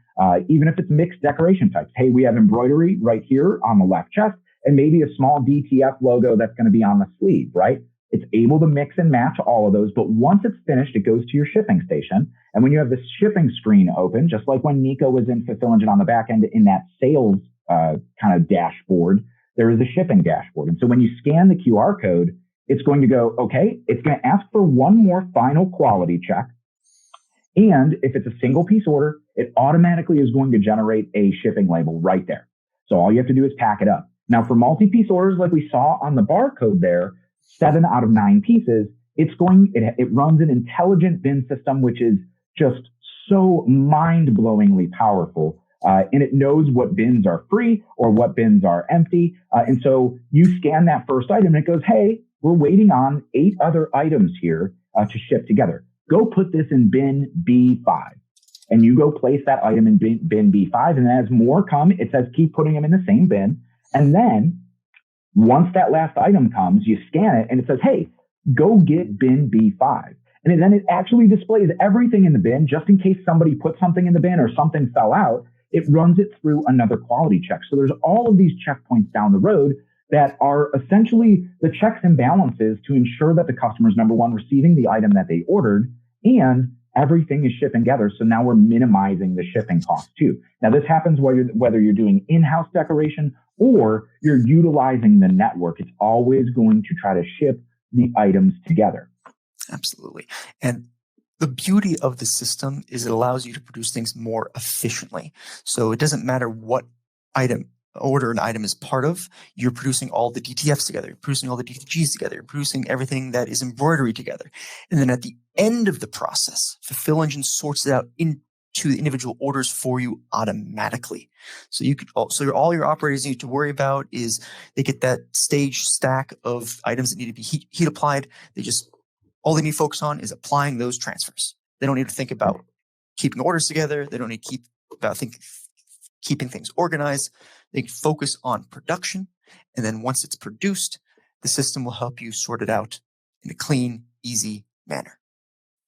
Speaker 1: even if it's mixed decoration types. Hey, we have embroidery right here on the left chest and maybe a small DTF logo that's going to be on the sleeve, right? It's able to mix and match all of those. But once it's finished, it goes to your shipping station. And when you have the shipping screen open, just like when Nico was in Fulfill Engine on the back end in that sales kind of dashboard, there is a shipping dashboard. And so when you scan the QR code, it's going to go, okay, it's going to ask for one more final quality check. And if it's a single piece order, it automatically is going to generate a shipping label right there. So all you have to do is pack it up. Now for multi-piece orders, like we saw on the barcode there, 7 out of 9 pieces, it runs an intelligent bin system, which is just so mind-blowingly powerful. And it knows what bins are free or what bins are empty. And so you scan that first item and it goes, hey, we're waiting on 8 other items here to ship together. Go put this in bin B5. And you go place that item in bin B5. And as more come, it says keep putting them in the same bin. And then once that last item comes, you scan it and it says, hey, go get bin B5. And then it actually displays everything in the bin just in case somebody put something in the bin or something fell out. It runs it through another quality check. So there's all of these checkpoints down the road that are essentially the checks and balances to ensure that the customer's, number one, receiving the item that they ordered, and everything is shipping together. So now we're minimizing the shipping cost too. Now this happens whether you're doing in-house decoration or you're utilizing the network. It's always going to try to ship the items together.
Speaker 2: Absolutely. And the beauty of the system is it allows you to produce things more efficiently. So it doesn't matter what order an item is part of, you're producing all the DTFs together, you're producing all the DTGs together, you're producing everything that is embroidery together. And then at the end of the process, Fulfill Engine sorts it out into the individual orders for you automatically. So all your operators need to worry about is they get that stage stack of items that need to be heat applied. All they need to focus on is applying those transfers. They don't need to think about keeping orders together. They don't need to keeping things organized. They can focus on production. And then once it's produced, the system will help you sort it out in a clean, easy manner.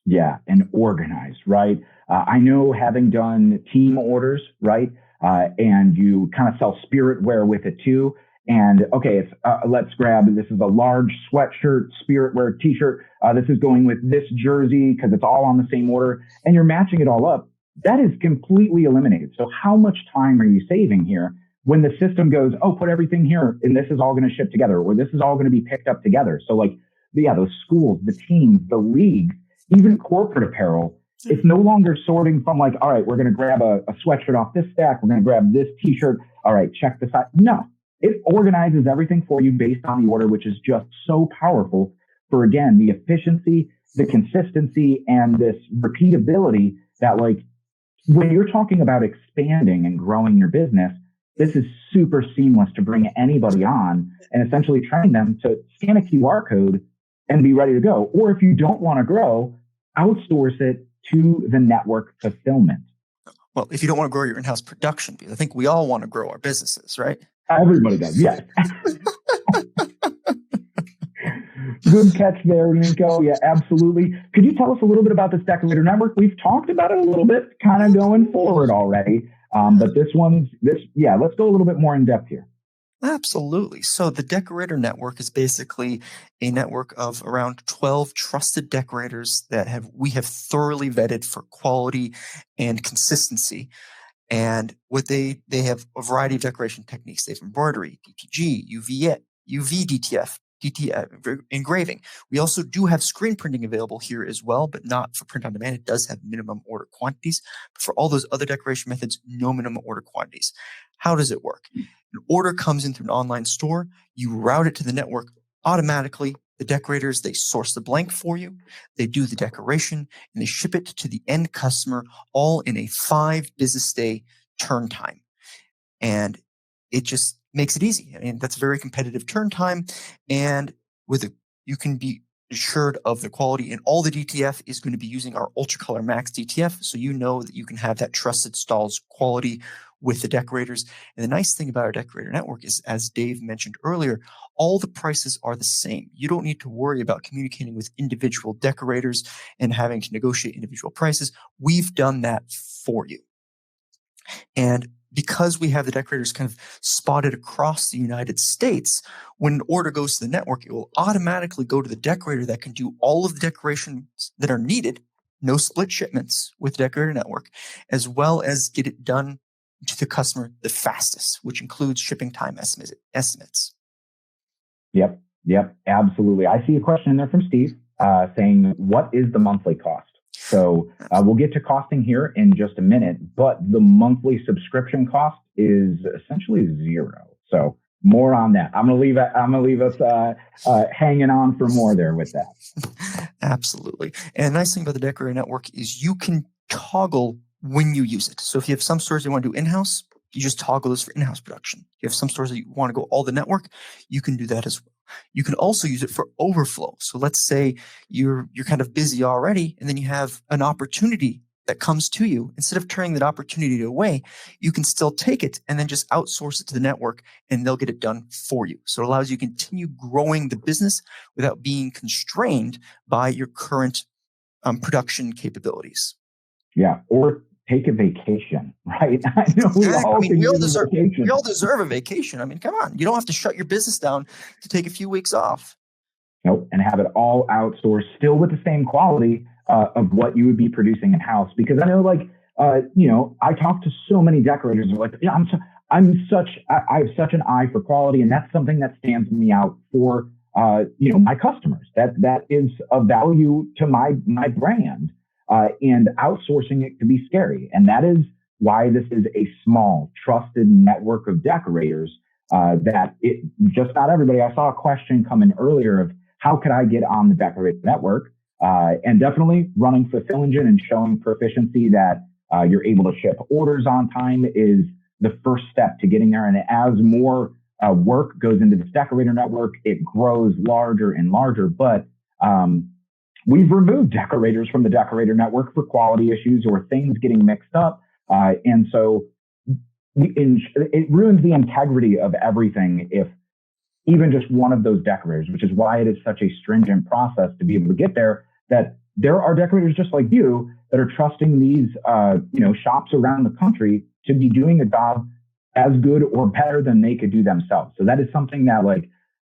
Speaker 1: Yeah, and organized, right? I know having done team orders, right? And you kind of sell spiritware with it too. And okay, let's grab, this is a large sweatshirt, spiritware t-shirt. This is going with this jersey because it's all on the same order. And you're matching it all up. That is completely eliminated. So how much time are you saving here when the system goes, oh, put everything here and this is all going to ship together, or this is all going to be picked up together. So like, yeah, those schools, the teams, the leagues, even corporate apparel, it's no longer sorting from like, all right, we're going to grab a sweatshirt off this stack. We're going to grab this t-shirt. All right, check this out. No, it organizes everything for you based on the order, which is just so powerful for, again, the efficiency, the consistency, and this repeatability that, like, when you're talking about expanding and growing your business, this is super seamless to bring anybody on and essentially train them to scan a QR code and be ready to go. Or if you don't want to grow, outsource it to the network fulfillment.
Speaker 2: Well, if you don't want to grow your in-house production, because I think we all want to grow our businesses, right?
Speaker 1: Everybody does, yes. Good catch there, Nico. Yeah, absolutely. Could you tell us a little bit about this Decorator network? We've talked about it a little bit kind of going forward already. But let's go a little bit more in depth here.
Speaker 2: Absolutely. So the Decorator network is basically a network of around 12 trusted decorators that we have thoroughly vetted for quality and consistency. And what they have a variety of decoration techniques. They have embroidery, DTG, UV DTF, engraving. We also do have screen printing available here as well, but not for print on demand. It does have minimum order quantities. But for all those other decoration methods, no minimum order quantities. How does it work? An order comes in through an online store. You route it to the network automatically. The decorators, they source the blank for you. They do the decoration and they ship it to the end customer all in a 5 business day turn time. And it just makes it easy. I mean, that's a very competitive turn time. And you can be assured of the quality, and all the DTF is going to be using our Ultra Color Max DTF. So you know that you can have that trusted STAHLS quality with the decorators. And the nice thing about our Decorator network is, as Dave mentioned earlier, all the prices are the same. You don't need to worry about communicating with individual decorators and having to negotiate individual prices. We've done that for you. And because we have the decorators kind of spotted across the United States, when an order goes to the network, it will automatically go to the decorator that can do all of the decorations that are needed, no split shipments with Decorator network, as well as get it done to the customer the fastest, which includes shipping time estimates. Yep,
Speaker 1: absolutely. I see a question in there from Steve saying, what is the monthly cost? So we'll get to costing here in just a minute, but the monthly subscription cost is essentially 0. So more on that. I'm gonna leave us hanging on for more there with that.
Speaker 2: Absolutely. And the nice thing about the Decorator network is you can toggle when you use it. So if you have some stores you want to do in-house, you just toggle this for in-house production. You have some stores that you want to go all the network, you can do that as well. You can also use it for overflow. So let's say you're kind of busy already, and then you have an opportunity that comes to you. Instead of turning that opportunity away, you can still take it and then just outsource it to the network, and they'll get it done for you. So it allows you to continue growing the business without being constrained by your current production capabilities.
Speaker 1: Yeah, or take a vacation, right? I know we all
Speaker 2: deserve a vacation. I mean, come on. You don't have to shut your business down to take a few weeks off.
Speaker 1: Nope, and have it all outsourced, still with the same quality of what you would be producing in-house. Because I know, I talk to so many decorators who are like, yeah, I have such an eye for quality, and that's something that stands me out for, my customers. That is of value to my brand. And outsourcing it can be scary. And that is why this is a small, trusted network of decorators just not everybody. I saw a question come in earlier of how could I get on the Decorator network? And definitely running Fulfill Engine and showing proficiency that you're able to ship orders on time is the first step to getting there. And as more work goes into this Decorator network, it grows larger and larger. But we've removed decorators from the Decorator network for quality issues or things getting mixed up. And so it ruins the integrity of everything if even just one of those decorators, which is why it is such a stringent process to be able to get there, that there are decorators just like you that are trusting these, shops around the country to be doing a job as good or better than they could do themselves. So that is something that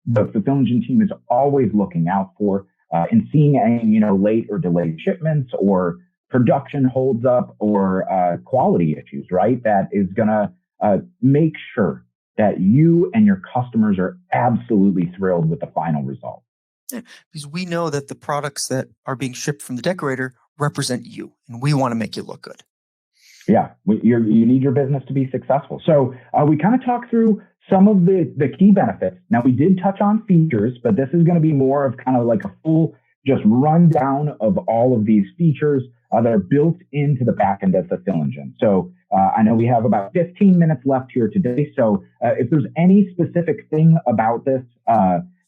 Speaker 1: the Fulfill Engine team is always looking out for. And seeing any, late or delayed shipments or production holds up or quality issues, right? That is going to make sure that you and your customers are absolutely thrilled with the final result.
Speaker 2: Yeah, because we know that the products that are being shipped from the Decorator represent you, and we want to make you look good.
Speaker 1: Yeah, you need your business to be successful. So we kind of talked through some of the key benefits. Now, we did touch on features, but this is going to be more of kind of like a full just rundown of all of these features that are built into the backend of Fulfill Engine. So I know we have about 15 minutes left here today. So if there's any specific thing about this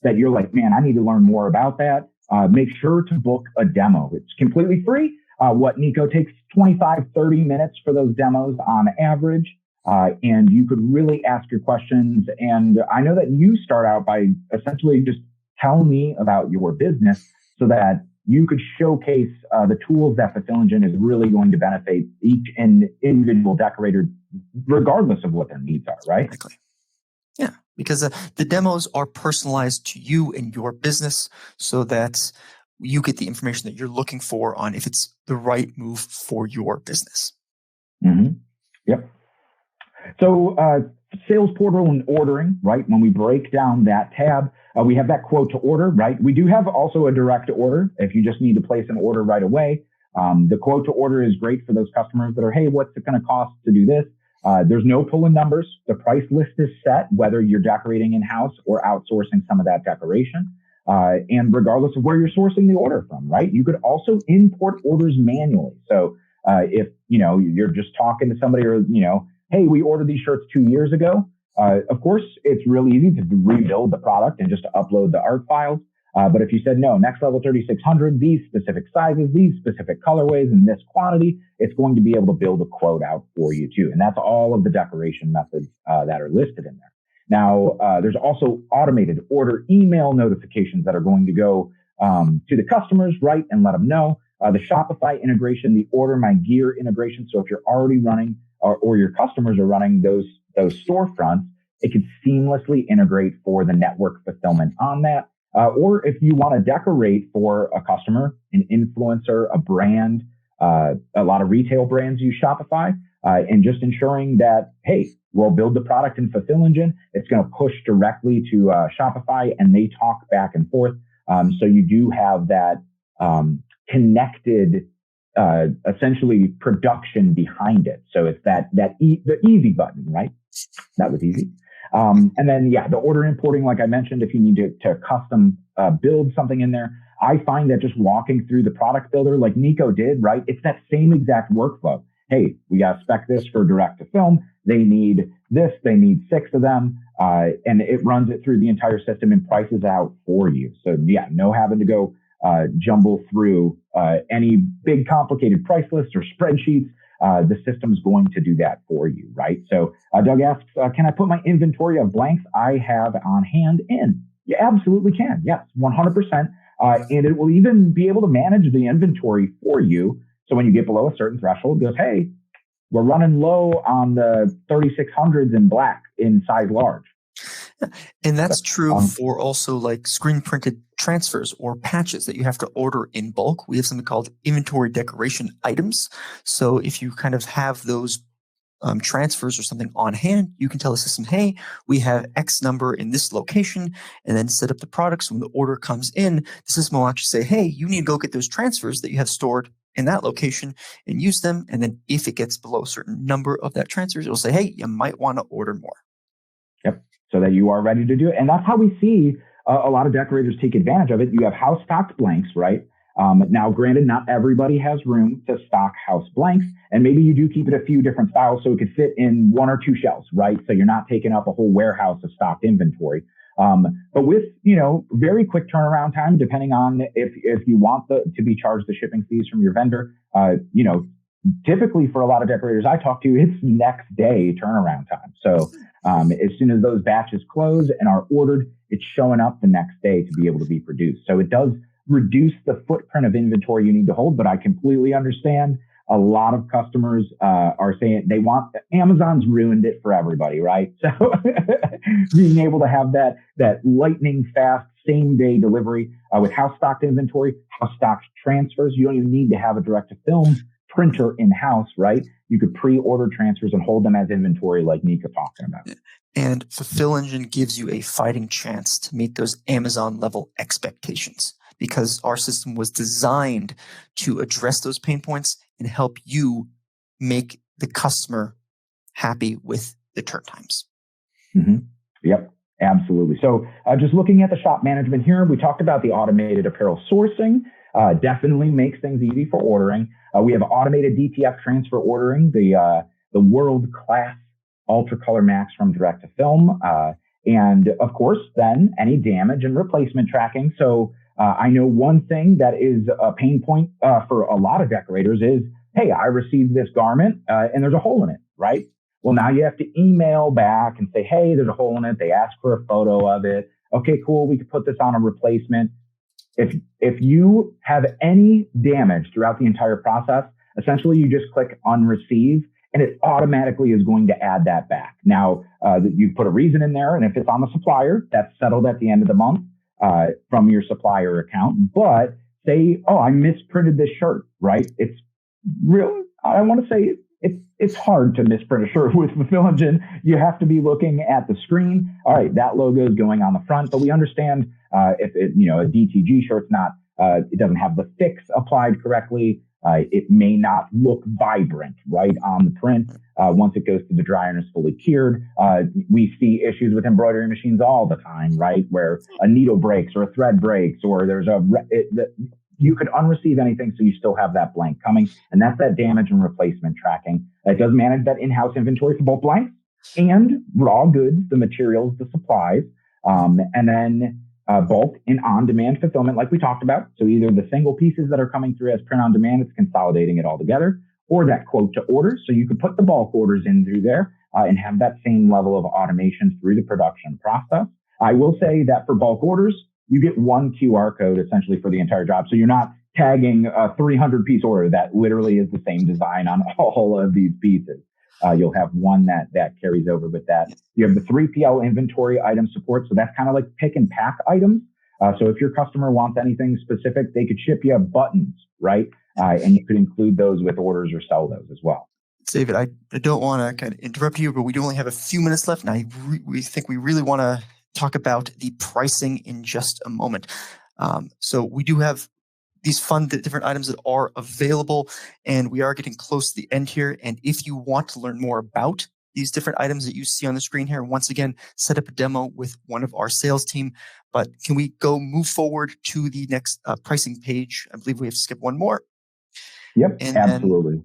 Speaker 1: that you're like, man, I need to learn more about that, make sure to book a demo. It's completely free. What Nico takes 25, 30 minutes for those demos on average. And you could really ask your questions. And I know that you start out by essentially just tell me about your business so that you could showcase the tools that Fulfill Engine is really going to benefit each individual decorator, regardless of what their needs are, right?
Speaker 2: Exactly. Yeah, because the demos are personalized to you and your business so that you get the information that you're looking for on if it's the right move for your business.
Speaker 1: Mm-hmm. Yep. So sales portal and ordering, right? When we break down that tab, we have that quote to order, right? We do have also a direct order if you just need to place an order right away. The quote to order is great for those customers that are, hey, what's it going to cost to do this? There's no pulling numbers. The price list is set, whether you're decorating in-house or outsourcing some of that decoration. And regardless of where you're sourcing the order from, right? You could also import orders manually. So if, you're just talking to somebody or, hey, we ordered these shirts 2 years ago. Of course, it's really easy to rebuild the product and just to upload the art files. But if you said, no, next level 3600, these specific sizes, these specific colorways, and this quantity, it's going to be able to build a quote out for you too. And that's all of the decoration methods that are listed in there. Now, there's also automated order email notifications that are going to go to the customers, right, and let them know. The Shopify integration, the Order My Gear integration. So if you're already running or your customers are running those storefronts, it could seamlessly integrate for the network fulfillment on that. Or if you want to decorate for a customer, an influencer, a brand, a lot of retail brands use Shopify, and just ensuring that, hey, we'll build the product in Fulfill Engine. It's going to push directly to Shopify, and they talk back and forth. So you do have that connected, essentially production behind it. So it's the easy button, right? That was easy. And then, the order importing, like I mentioned, if you need to custom build something in there. I find that just walking through the product builder like Nico did, right? It's that same exact workflow. Hey, we got to spec this for direct to film. They need this. They need 6 of them. And it runs it through the entire system and prices out for you. So yeah, no having to go jumble through any big complicated price lists or spreadsheets. The system's going to do that for you, right? So Doug asks, can I put my inventory of blanks I have on hand in? You absolutely can. Yes, 100%. And it will even be able to manage the inventory for you. So when you get below a certain threshold, it goes, hey, we're running low on the 3600s in black in size large.
Speaker 2: And that's true for also like screen printed transfers or patches that you have to order in bulk. We have something called inventory decoration items. So if you kind of have those transfers or something on hand, you can tell the system, hey, we have X number in this location, and then set up the products. So when the order comes in, the system will actually say, hey, you need to go get those transfers that you have stored in that location and use them. And then if it gets below a certain number of that transfers, it'll say, hey, you might want to order more.
Speaker 1: Yep. So that you are ready to do it. And that's how we see a lot of decorators take advantage of it. You have house stocked blanks, right? Now, granted, not everybody has room to stock house blanks, and maybe you do keep it a few different styles so it could fit in 1 or 2 shelves, right? So you're not taking up a whole warehouse of stocked inventory. But with, very quick turnaround time, depending on if you want to be charged the shipping fees from your vendor, typically for a lot of decorators I talk to, it's next day turnaround time. So as soon as those batches close and are ordered, it's showing up the next day to be able to be produced. So it does reduce the footprint of inventory you need to hold, but I completely understand a lot of customers are saying they want, Amazon's ruined it for everybody, right? So being able to have that lightning fast same day delivery with house stocked inventory, house stocked transfers, you don't even need to have a direct to film printer in house, right? You could pre-order transfers and hold them as inventory like Nika talking about.
Speaker 2: And Fulfill Engine gives you a fighting chance to meet those Amazon level expectations, because our system was designed to address those pain points and help you make the customer happy with the turn times.
Speaker 1: Mm-hmm. Yep, absolutely. So just looking at the shop management here, we talked about the automated apparel sourcing. Definitely makes things easy for ordering. We have automated DTF transfer ordering, the world-class Ultra Color Max from direct to film. And of course, then any damage and replacement tracking. So I know one thing that is a pain point for a lot of decorators is, hey, I received this garment and there's a hole in it, right? Well, now you have to email back and say, hey, there's a hole in it. They ask for a photo of it. Okay, cool. We could put this on a replacement. If you have any damage throughout the entire process, essentially you just click on receive and it automatically is going to add that back. Now, you put a reason in there, and if it's on the supplier, that's settled at the end of the month from your supplier account. But say, oh, I misprinted this shirt, right? It's really, I want to say it's hard to misprint a shirt with Fulfill Engine. You have to be looking at the screen. All right, that logo is going on the front, but we understand if it, a DTG shirt's not, it doesn't have the fix applied correctly. It may not look vibrant, right, on the print. Once it goes to the dryer and is fully cured, we see issues with embroidery machines all the time, right, where a needle breaks or a thread breaks or there's you could unreceive anything, so you still have that blank coming. And that's that damage and replacement tracking. It does manage that in-house inventory for both blanks and raw goods, the materials, the supplies, and then bulk and on-demand fulfillment like we talked about. So either the single pieces that are coming through as print on demand, it's consolidating it all together, or that quote to order. So you could put the bulk orders in through there and have that same level of automation through the production process. I will say that for bulk orders, you get one QR code essentially for the entire job. So you're not tagging a 300-piece order that literally is the same design on all of these pieces. You'll have one that carries over with that. You have the 3PL inventory item support. So that's kind of like pick and pack items. So if your customer wants anything specific, they could ship you buttons, right? And you could include those with orders or sell those as well.
Speaker 2: David, I don't want to kind of interrupt you, but we do only have a few minutes left. And we think we really want to talk about the pricing in just a moment. So we do have these fun different items that are available, and we are getting close to the end here. And if you want to learn more about these different items that you see on the screen here. Once again, set up a demo with one of our sales team. But can we move forward to the next pricing page? I believe we have to skip one more.
Speaker 1: Yep,
Speaker 2: and
Speaker 1: absolutely.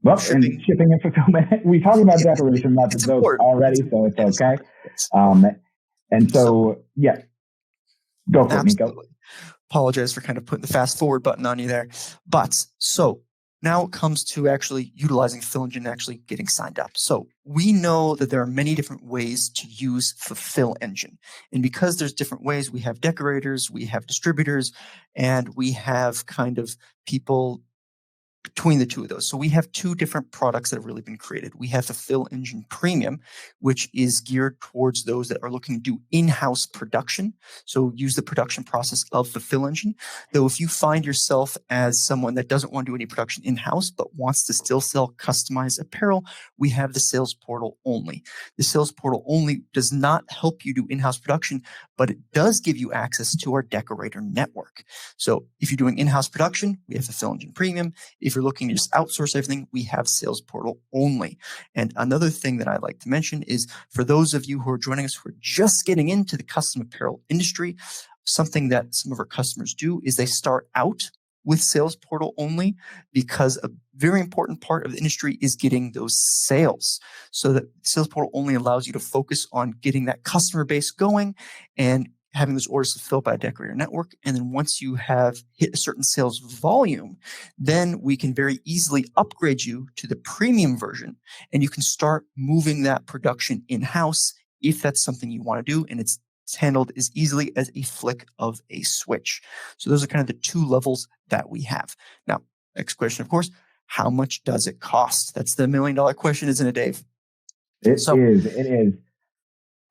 Speaker 1: Well, shipping and fulfillment. We talked about decoration methods already, so it's okay. And so, yeah, go for it, Nico.
Speaker 2: Apologize for kind of putting the fast forward button on you there. But so now it comes to actually utilizing Fulfill Engine and actually getting signed up. So we know that there are many different ways to use Fulfill Engine. And because there's different ways, we have decorators, we have distributors, and we have kind of people between the two of those. So we have two different products that have really been created. We have Fulfill Engine Premium, which is geared towards those that are looking to do in-house production. So use the production process of Fulfill Engine. Though if you find yourself as someone that doesn't want to do any production in-house, but wants to still sell customized apparel, we have the Sales Portal Only. The Sales Portal Only does not help you do in-house production, but it does give you access to our Decorator network. So if you're doing in-house production, we have Fulfill Engine Premium. If you're looking to just outsource everything, we have Sales Portal Only. And another thing that I'd like to mention is for those of you who are joining us who are just getting into the custom apparel industry, something that some of our customers do is they start out with Sales Portal Only because a very important part of the industry is getting those sales. So that Sales Portal Only allows you to focus on getting that customer base going and having those orders fulfilled by a Decorator network. And then once you have hit a certain sales volume, then we can very easily upgrade you to the premium version, and you can start moving that production in-house if that's something you want to do. And it's handled as easily as a flick of a switch. So those are kind of the two levels that we have. Now, next question, of course, how much does it cost? That's the $1 million question, isn't it, Dave?
Speaker 1: It is.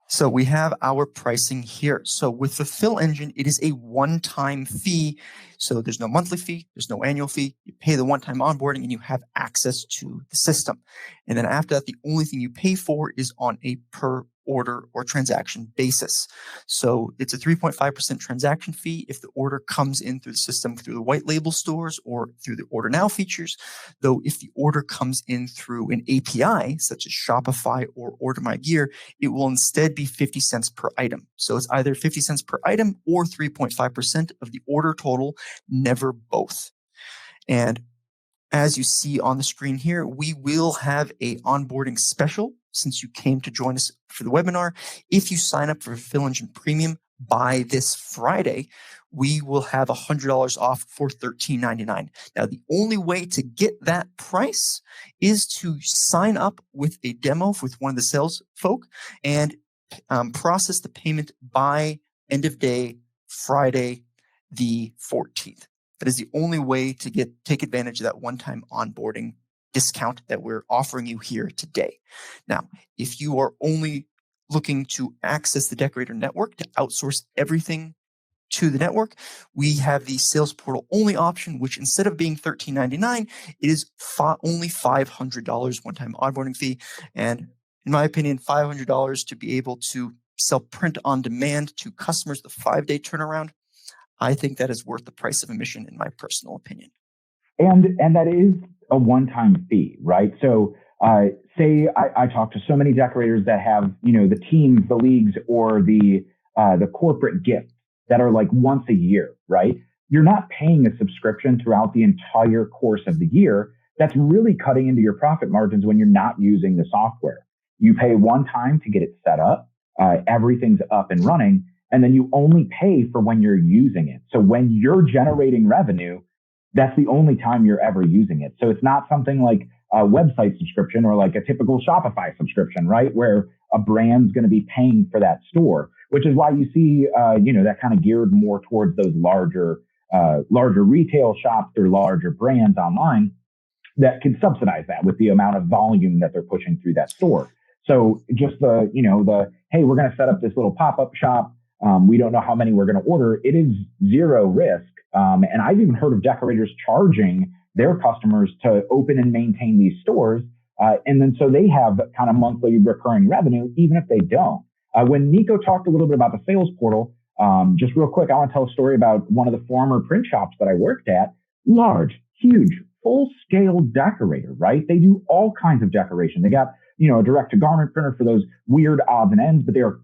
Speaker 2: So we have our pricing here. So with Fulfill Engine, it is a one-time fee. So there's no monthly fee, there's no annual fee. You pay the one-time onboarding and you have access to the system. And then after that, the only thing you pay for is on a per order or transaction basis. So it's a 3.5% transaction fee if the order comes in through the system through the white label stores or through the Order Now features. Though if the order comes in through an API such as Shopify or Order My Gear, it will instead be 50 cents per item. So it's either 50 cents per item or 3.5% of the order total, never both. And as you see on the screen here, we will have a onboarding special since you came to join us for the webinar. If you sign up for Fulfill Engine Premium by this Friday, we will have $100 off for $13.99. Now, the only way to get that price is to sign up with a demo with one of the sales folk and process the payment by end of day Friday, the 14th. That is the only way to take advantage of that one-time onboarding discount that we're offering you here today. Now, if you are only looking to access the Decorator network to outsource everything to the network, we have the Sales Portal Only option, which instead of being $13.99, it is only $500 one-time onboarding fee. And in my opinion, $500 to be able to sell print on demand to customers, the 5-day turnaround, I think that is worth the price of admission in my personal opinion.
Speaker 1: And that is a one-time fee, right? So say I talk to so many decorators that have, the teams, the leagues, or the corporate gifts that are like once a year, right? You're not paying a subscription throughout the entire course of the year. That's really cutting into your profit margins when you're not using the software. You pay one time to get it set up. Everything's up and running. And then you only pay for when you're using it. So when you're generating revenue, that's the only time you're ever using it. So it's not something like a website subscription or like a typical Shopify subscription, right? Where a brand's going to be paying for that store, which is why you see, that kind of geared more towards those larger retail shops or larger brands online that can subsidize that with the amount of volume that they're pushing through that store. So just hey, we're going to set up this little pop-up shop. We don't know how many we're going to order. It is zero risk. And I've even heard of decorators charging their customers to open and maintain these stores. And then so they have kind of monthly recurring revenue, even if they don't. When Nico talked a little bit about the sales portal, just real quick, I want to tell a story about one of the former print shops that I worked at. Large, huge, full-scale decorator, right? They do all kinds of decoration. They got a direct-to-garment printer for those weird odds and ends, but they are,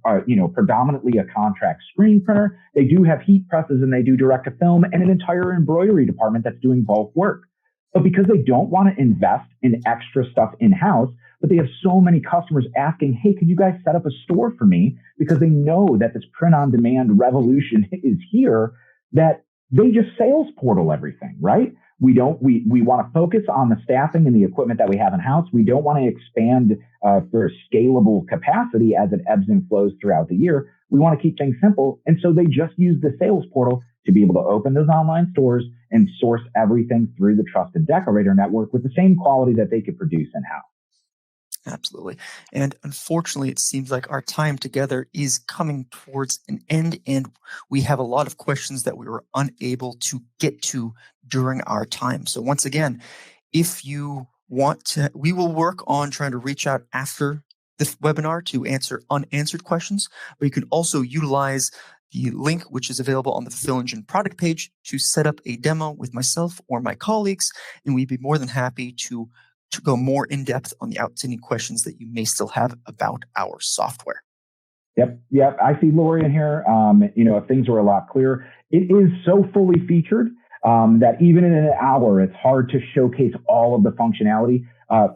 Speaker 1: predominantly a contract screen printer. They do have heat presses and they do direct-to-film and an entire embroidery department that's doing bulk work. But because they don't want to invest in extra stuff in-house, but they have so many customers asking, hey, could you guys set up a store for me? Because they know that this print-on-demand revolution is here, that they just sales portal everything, right? We want to focus on the staffing and the equipment that we have in-house. We don't want to expand for scalable capacity as it ebbs and flows throughout the year. We want to keep things simple. And so they just use the sales portal to be able to open those online stores and source everything through the trusted Decorator network with the same quality that they could produce in-house.
Speaker 2: Absolutely. And unfortunately, it seems like our time together is coming towards an end, and we have a lot of questions that we were unable to get to during our time. So once again, if you want to, we will work on trying to reach out after this webinar to answer unanswered questions, but you can also utilize the link, which is available on the Fulfill Engine product page, to set up a demo with myself or my colleagues, and we'd be more than happy to go more in depth on the outstanding questions that you may still have about our software.
Speaker 1: Yep. I see Lori in here. If things were a lot clearer, it is so fully featured that even in an hour, it's hard to showcase all of the functionality.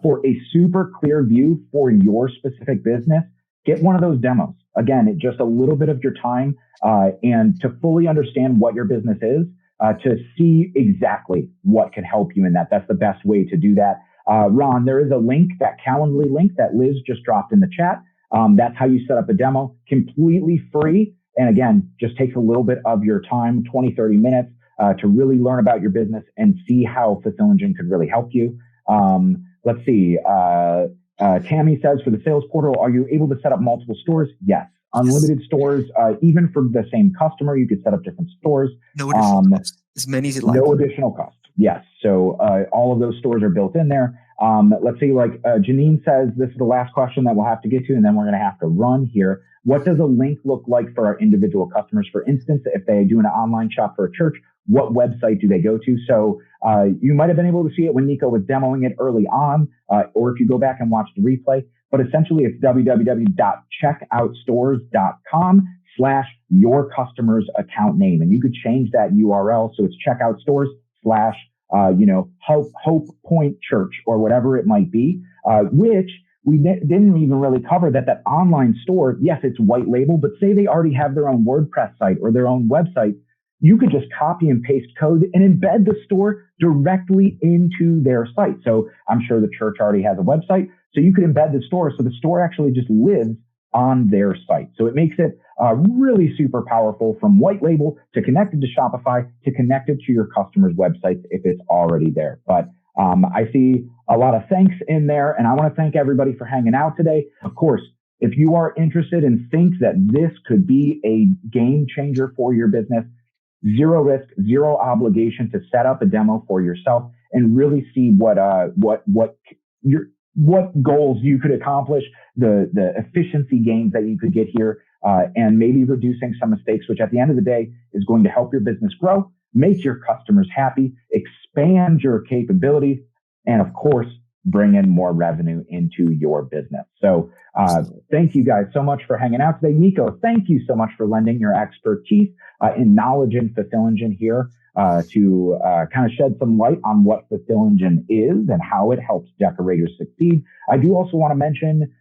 Speaker 1: For a super clear view for your specific business, get one of those demos. Again, it's just a little bit of your time and to fully understand what your business is, to see exactly what can help you in that. That's the best way to do that. Ron, there is a link, that Calendly link that Liz just dropped in the chat. That's how you set up a demo, completely free. And again, just takes a little bit of your time, 20, 30 minutes, to really learn about your business and see how Fulfill Engine could really help you. Let's see. Tammy says, for the sales portal, are you able to set up multiple stores? Yes. Unlimited stores, even for the same customer, you could set up different stores.
Speaker 2: No additional cost. As many as you like.
Speaker 1: No additional cost. Yes. So all of those stores are built in there. Let's see, Janine says, this is the last question that we'll have to get to, and then we're going to have to run here. What does a link look like for our individual customers? For instance, if they do an online shop for a church, what website do they go to? So you might have been able to see it when Nico was demoing it early on, or if you go back and watch the replay. But essentially, it's www.checkoutstores.com/your customer's account name. And you could change that URL. So it's checkoutstores/ Hope Point Church or whatever it might be, which we didn't even really cover that online store. Yes, it's white label, but say they already have their own WordPress site or their own website. You could just copy and paste code and embed the store directly into their site. So I'm sure the church already has a website. So you could embed the store. So the store actually just lives on their site. So it makes it really super powerful, from white label to connected to Shopify to connected to your customers' websites if it's already there. But I see a lot of thanks in there, and I want to thank everybody for hanging out today. Of course, if you are interested and think that this could be a game changer for your business, zero risk, zero obligation to set up a demo for yourself and really see what goals you could accomplish, the efficiency gains that you could get here, and maybe reducing some mistakes, which at the end of the day is going to help your business grow, make your customers happy, expand your capabilities, and of course, bring in more revenue into your business. So thank you guys so much for hanging out today. Nico, thank you so much for lending your expertise and knowledge in Fulfill Engine here to kind of shed some light on what Fulfill Engine is and how it helps decorators succeed. I do also want to mention,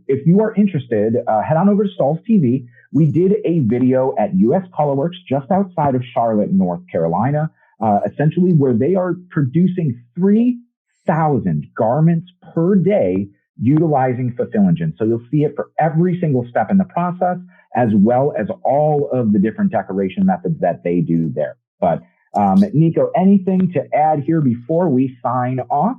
Speaker 1: if you are interested, head on over to STAHLS TV. We did a video at US Colorworks just outside of Charlotte, North Carolina, essentially where they are producing 3,000 garments per day utilizing Fulfill Engine. So you'll see it for every single step in the process, as well as all of the different decoration methods that they do there. But Nico, anything to add here before we sign off?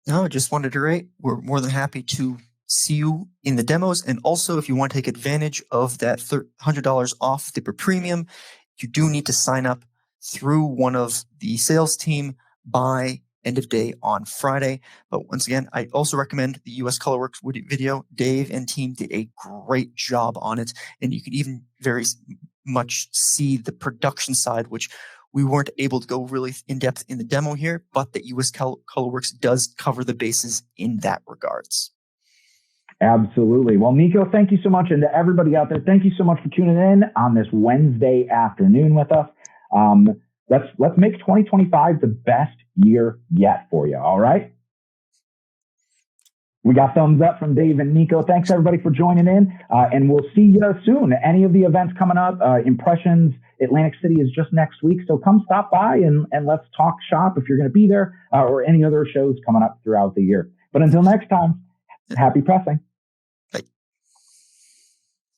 Speaker 2: No, just wanted to rate. We're more than happy to see you in the demos. And also, if you want to take advantage of that $100 off the premium, you do need to sign up through one of the sales team by end of day on Friday. But once again, I also recommend the US Colorworks video. Dave and team did a great job on it. And you can even very much see the production side, which we weren't able to go really in depth in the demo here, but the US Colorworks does cover the bases in that regards.
Speaker 1: Absolutely. Well, Nico, thank you so much. And to everybody out there, thank you so much for tuning in on this Wednesday afternoon with us. Let's make 2025 the best year yet for you. All right. We got thumbs up from Dave and Nico. Thanks everybody for joining in. And we'll see you soon. Any of the events coming up, Impressions, Atlantic City is just next week. So come stop by and let's talk shop if you're going to be there, or any other shows coming up throughout the year. But until next time, happy pressing.